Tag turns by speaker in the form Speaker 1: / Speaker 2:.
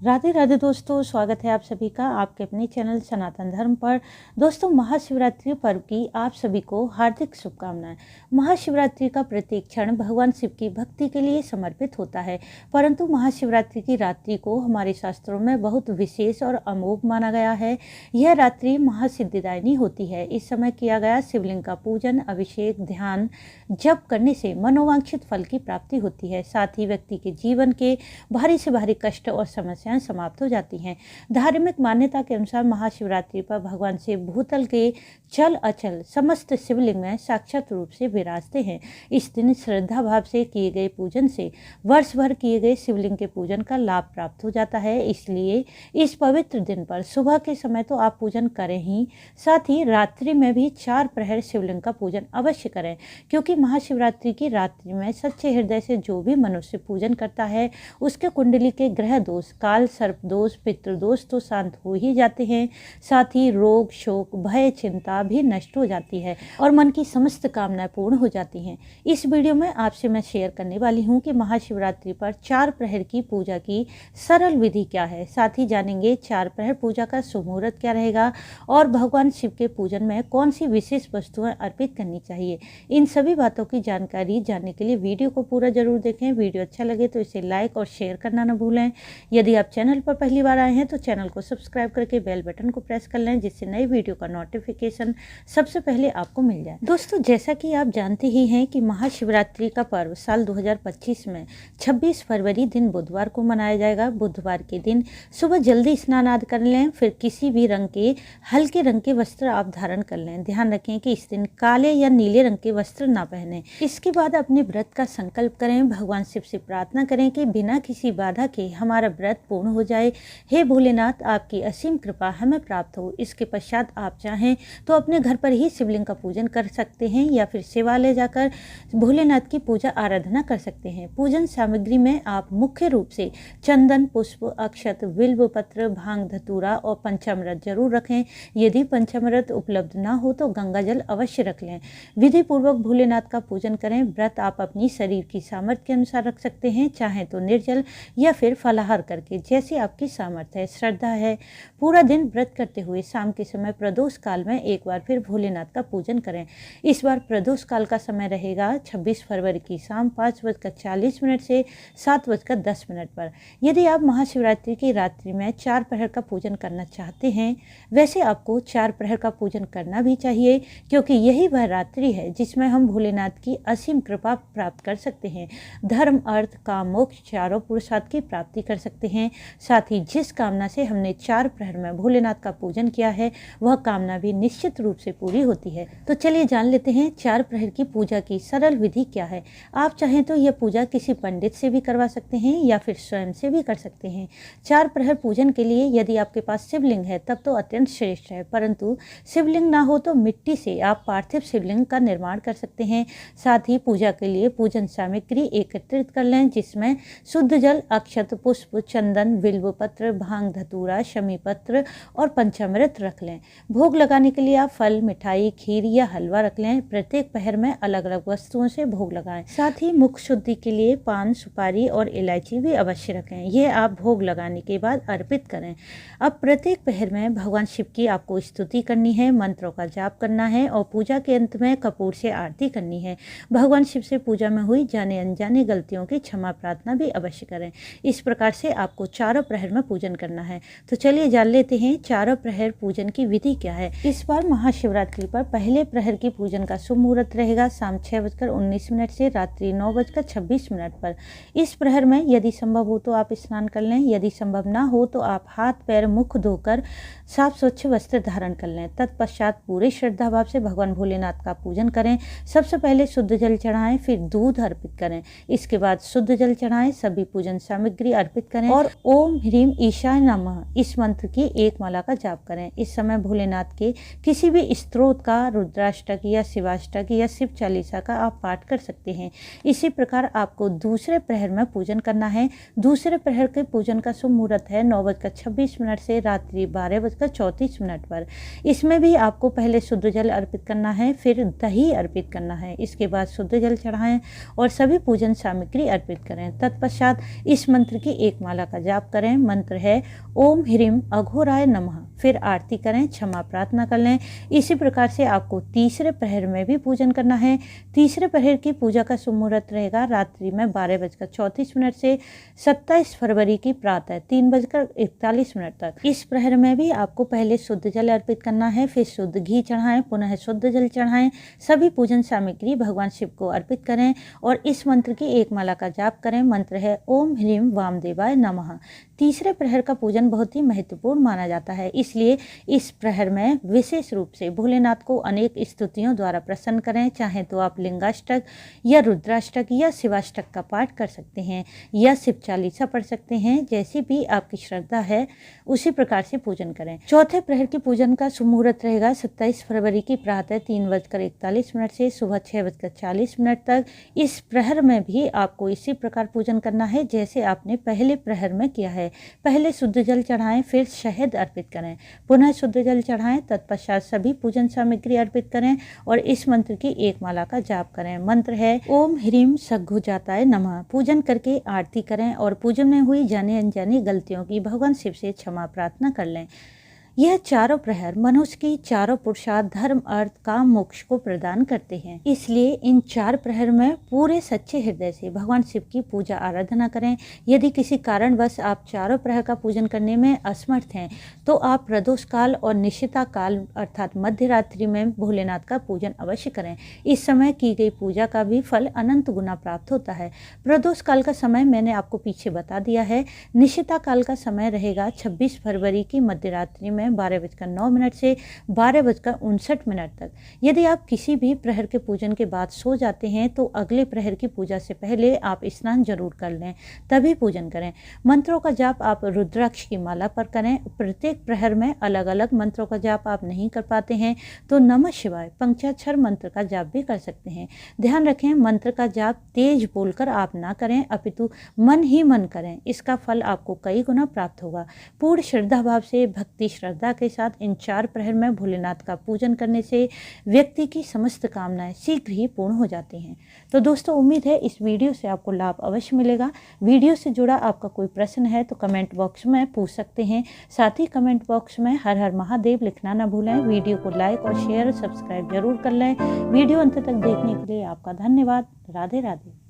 Speaker 1: राधे राधे दोस्तों, स्वागत है आप सभी का आपके अपने चैनल सनातन धर्म पर। दोस्तों, महाशिवरात्रि पर्व की आप सभी को हार्दिक शुभकामनाएं। महाशिवरात्रि का प्रत्येक क्षण भगवान शिव की भक्ति के लिए समर्पित होता है, परंतु महाशिवरात्रि की रात्रि को हमारे शास्त्रों में बहुत विशेष और अमोघ माना गया है। यह रात्रि महासिद्धिदायिनी होती है। इस समय किया गया शिवलिंग का पूजन, अभिषेक, ध्यान, जप करने से मनोवांछित फल की प्राप्ति होती है। साथ ही व्यक्ति के जीवन के भारी से भारी कष्ट और समस्या समाप्त हो जाती हैं। धार्मिक मान्यता के अनुसार महाशिवरात्रि पर भगवान शिव भूतल के चल अचल समस्त शिवलिंग में साक्षात रूप से विराजते हैं। इस दिन श्रद्धा भाव से किए गए पूजन से वर्ष भर किए गए शिवलिंग के पूजन का लाभ प्राप्त हो जाता है। इसलिए इस पवित्र दिन पर सुबह के समय तो आप पूजन करें ही, साथ ही रात्रि में भी 4 प्रहर शिवलिंग का पूजन अवश्य करें, क्योंकि महाशिवरात्रि की रात्रि में सच्चे हृदय से जो भी मनुष्य पूजन करता है उसके कुंडली के ग्रह दोष, काल सर्प दोष, पितृदोष तो शांत हो ही जाते हैं। साथ ही रोग, शोक, भय, चिंता भी नष्ट हो जाती है और मन की समस्त कामनाएं पूर्ण हो जाती हैं। इस वीडियो में आपसे मैं शेयर करने वाली हूं कि महाशिवरात्रि पर 4 प्रहर की पूजा की सरल विधि क्या है। साथ ही जानेंगे 4 प्रहर पूजा का शुभ मुहूर्त क्या रहेगा और भगवान शिव के पूजन में कौन सी विशेष वस्तुएं अर्पित करनी चाहिए। इन सभी बातों की जानकारी जानने के लिए वीडियो को पूरा जरूर देखें। वीडियो अच्छा लगे तो इसे लाइक और शेयर करना न भूलें। यदि आप चैनल पर पहली बार आए हैं तो चैनल को सब्सक्राइब करके बेल बटन को प्रेस कर लें, जिससे नई वीडियो का नोटिफिकेशन सबसे पहले आपको मिल जाए। दोस्तों, जैसा कि आप जानते ही हैं कि महाशिवरात्रि का पर्व साल 2025 में 26 फरवरी दिन बुधवार को मनाया जाएगा। बुधवार के दिन सुबह जल्दी स्नान आदि कर लें, फिर किसी भी रंग के हल्के रंग के वस्त्र आप धारण कर लें। ध्यान रखें कि इस दिन काले या नीले रंग के वस्त्र ना पहने। इसके बाद अपने व्रत का संकल्प करें। भगवान शिव से प्रार्थना करें कि बिना किसी बाधा के हमारा व्रत पूर्ण हो जाए। हे भोलेनाथ, आपकी असीम कृपा हमें प्राप्त हो। इसके पश्चात आप चाहें तो अपने घर पर ही शिवलिंग का पूजन कर सकते हैं या फिर शिवालय जाकर भोलेनाथ की पूजा आराधना कर सकते हैं। पूजन सामग्री में आप मुख्य रूप से चंदन, पुष्प, अक्षत, बिल्व पत्र, भांग, धतूरा और पंचामृत जरूर रखें। यदि पंचामृत उपलब्ध ना हो तो गंगा जल अवश्य रख लें। विधि पूर्वक भोलेनाथ का पूजन करें। व्रत आप अपनी शरीर की सामर्थ्य के अनुसार रख सकते हैं, चाहे तो निर्जल या फिर फलाहार करके, जैसी आपकी सामर्थ्य है, श्रद्धा है। पूरा दिन व्रत करते हुए शाम के समय प्रदोष काल में एक बार फिर भोलेनाथ का पूजन करें। इस बार प्रदोष काल का समय रहेगा 26 फरवरी की शाम 5:40 से 7:10 पर। यदि आप महाशिवरात्रि की रात्रि में 4 प्रहर का पूजन करना चाहते हैं, वैसे आपको 4 प्रहर का पूजन करना भी चाहिए, क्योंकि यही वह रात्रि है जिसमें हम भोलेनाथ की असीम कृपा प्राप्त कर सकते हैं। धर्म, अर्थ, काम, मोक्ष चारों पुरुषार्थ की प्राप्ति कर सकते हैं। साथ ही जिस कामना से हमने 4 प्रहर में भोलेनाथ का पूजन किया है, वह कामना भी निश्चित रूप से पूरी होती है। तो चलिए जान लेते हैं 4 प्रहर की पूजा की सरल विधि क्या है। आप चाहें तो यह पूजा किसी पंडित से भी करवा सकते हैं या फिर स्वयं से भी कर सकते हैं। 4 प्रहर पूजन के लिए यदि आपके पास शिवलिंग है तब तो अत्यंत श्रेष्ठ है, परंतु शिवलिंग ना हो तो मिट्टी से आप पार्थिव शिवलिंग का निर्माण कर सकते हैं। साथ ही पूजा के लिए पूजन सामग्री एकत्रित कर लें, जिसमें शुद्ध जल, अक्षत, पुष्प, चंदन, बिल्व पत्र, भांग, धतूरा, शमी पत्र और पंचामृत रख लें। भोग लगाने के लिए आप फल, मिठाई, खीर या हलवा रख लें। प्रत्येक पहर में अलग अलग वस्तुओं से भोग लगाएं। साथ ही मुख शुद्धि के लिए पान, सुपारी और इलायची भी अवश्य रखें। यह आप भोग लगाने के बाद अर्पित करें। अब प्रत्येक पहर में भगवान शिव की आपको स्तुति करनी है, मंत्रों का जाप करना है और पूजा के अंत में कपूर से आरती करनी है। भगवान शिव से पूजा में हुई जाने अनजाने गलतियों की क्षमा प्रार्थना भी अवश्य करें। इस प्रकार से आपको 4 प्रहर में पूजन करना है। तो चलिए जान लेते हैं 4 प्रहर पूजन की विधि क्या है। इस बार महाशिवरात्रि पर पहले प्रहर की पूजन का शुभ मुहूर्त रहेगा शाम 6:19 से रात्रि 9:26 पर। इस प्रहर में यदि संभव हो तो आप स्नान कर लें। यदि संभव ना हो तो आप हाथ, पैर, मुख धोकर साफ स्वच्छ वस्त्र धारण कर लें। तत्पश्चात पूरे श्रद्धा भाव से भगवान भोलेनाथ का पूजन करें। सबसे पहले शुद्ध जल चढ़ाएं, फिर दूध अर्पित करें। इसके बाद शुद्ध जल चढ़ाएं, सभी पूजन सामग्री अर्पित करें और ओम ह्रीम ईशाय नमः इस मंत्र की 1 माला का जाप करें। इस समय भोलेनाथ के किसी भी स्तोत्र का, रुद्राष्टक या शिवाष्टक या शिव चालीसा का आप पाठ कर सकते हैं। इसी प्रकार आपको दूसरे प्रहर में पूजन करना है। दूसरे प्रहर के पूजन का शुभ मुहूर्त है 9:26 से रात्रि 12:34 पर। इसमें भी आपको पहले शुद्ध जल अर्पित करना है, फिर दही अर्पित करना है। इसके बाद शुद्ध जल चढ़ाएं और सभी पूजन सामग्री अर्पित करें। तत्पश्चात इस मंत्र की 1 माला का जाप करें। मंत्र है ओम ह्रीम अघोराय नमः। फिर आरती करें, क्षमा प्रार्थना कर लें। इसी प्रकार से आपको तीसरे प्रहर में भी पूजन करना है। तीसरे प्रहर की पूजा का शुभ मुहूर्त रहेगा रात्रि में 12:34 से 27 फरवरी की प्रातः 3:41 तक। इस प्रहर में भी आपको पहले शुद्ध जल अर्पित करना है, फिर शुद्ध घी चढ़ाएं, पुनः शुद्ध जल चढ़ाएं। सभी पूजन सामग्री भगवान शिव को अर्पित करें और इस मंत्र की एक माला का जाप करें। मंत्र है ओम ह्रीम वामदेवाय नमः। तीसरे प्रहर का पूजन बहुत ही महत्वपूर्ण माना जाता है, इसलिए इस प्रहर में विशेष रूप से भोलेनाथ को अनेक स्तुतियों द्वारा प्रसन्न करें। चाहे तो आप लिंगाष्टक या रुद्राष्टक या शिवाष्टक का पाठ कर सकते हैं या शिव चालीसा पढ़ सकते हैं। जैसी भी आपकी श्रद्धा है उसी प्रकार से पूजन करें। चौथे प्रहर की पूजन का शुभ मुहूर्त रहेगा 27 फरवरी की प्रातः 3:41 से सुबह 6:40 तक। इस प्रहर में भी आपको इसी प्रकार पूजन करना है जैसे आपने पहले प्रहर में किया है। पहले शुद्ध जल चढ़ाएं, फिर शहद अर्पित करें, पुनः शुद्ध जल चढ़ाएं, तत्पश्चात सभी पूजन सामग्री अर्पित करें और इस मंत्र की एक माला का जाप करें। मंत्र है ओम ह्रीम सघुजाताय नमः। पूजन करके आरती करें और पूजन में हुई जानी अनजानी गलतियों की भगवान शिव से क्षमा प्रार्थना कर लें। यह चारों प्रहर मनुष्य की चारों पुरुषार्थ धर्म अर्थ काम मोक्ष को प्रदान करते हैं, इसलिए इन चार प्रहर में पूरे सच्चे हृदय से भगवान शिव की पूजा आराधना करें। यदि किसी कारणवश आप चारों प्रहर का पूजन करने में असमर्थ हैं तो आप प्रदोष काल और निशिता काल अर्थात मध्य रात्रि में भोलेनाथ का पूजन अवश्य करें। इस समय की गई पूजा का भी फल अनंत गुना प्राप्त होता है। प्रदोष काल का समय मैंने आपको पीछे बता दिया है। निशिता काल का समय रहेगा 26 फरवरी की मध्य रात्रि में 12:09 से 12:59 तक। यदि आप किसी भी प्रहर के पूजन के बाद सो जाते हैं तो अगले प्रहर की पूजा से पहले आप स्नान जरूर कर लें, तभी पूजन करें। मंत्रों का जाप आप रुद्राक्ष की माला पर करें। प्रत्येक प्रहर में अलग अलग मंत्रों का जाप आप नहीं कर पाते हैं तो नमः शिवाय पंचाक्षर मंत्र का जाप भी कर सकते हैं। ध्यान रखें, मंत्र का जाप तेज बोलकर आप ना करें, अपितु मन ही मन करें। इसका फल आपको कई गुना प्राप्त होगा। पूर्ण श्रद्धा भाव से भक्ति श्रद्धा के साथ इन चार प्रहर में भोलेनाथ का पूजन करने से व्यक्ति की समस्त कामनाएं शीघ्र ही पूर्ण हो जाती हैं। तो दोस्तों, उम्मीद है इस वीडियो से आपको लाभ अवश्य मिलेगा। वीडियो से जुड़ा आपका कोई प्रश्न है तो कमेंट बॉक्स में पूछ सकते हैं। साथ ही कमेंट बॉक्स में हर हर महादेव लिखना ना भूलें। वीडियो को लाइक और शेयर सब्सक्राइब जरूर कर लें। वीडियो अंत तक देखने के लिए आपका धन्यवाद। राधे राधे।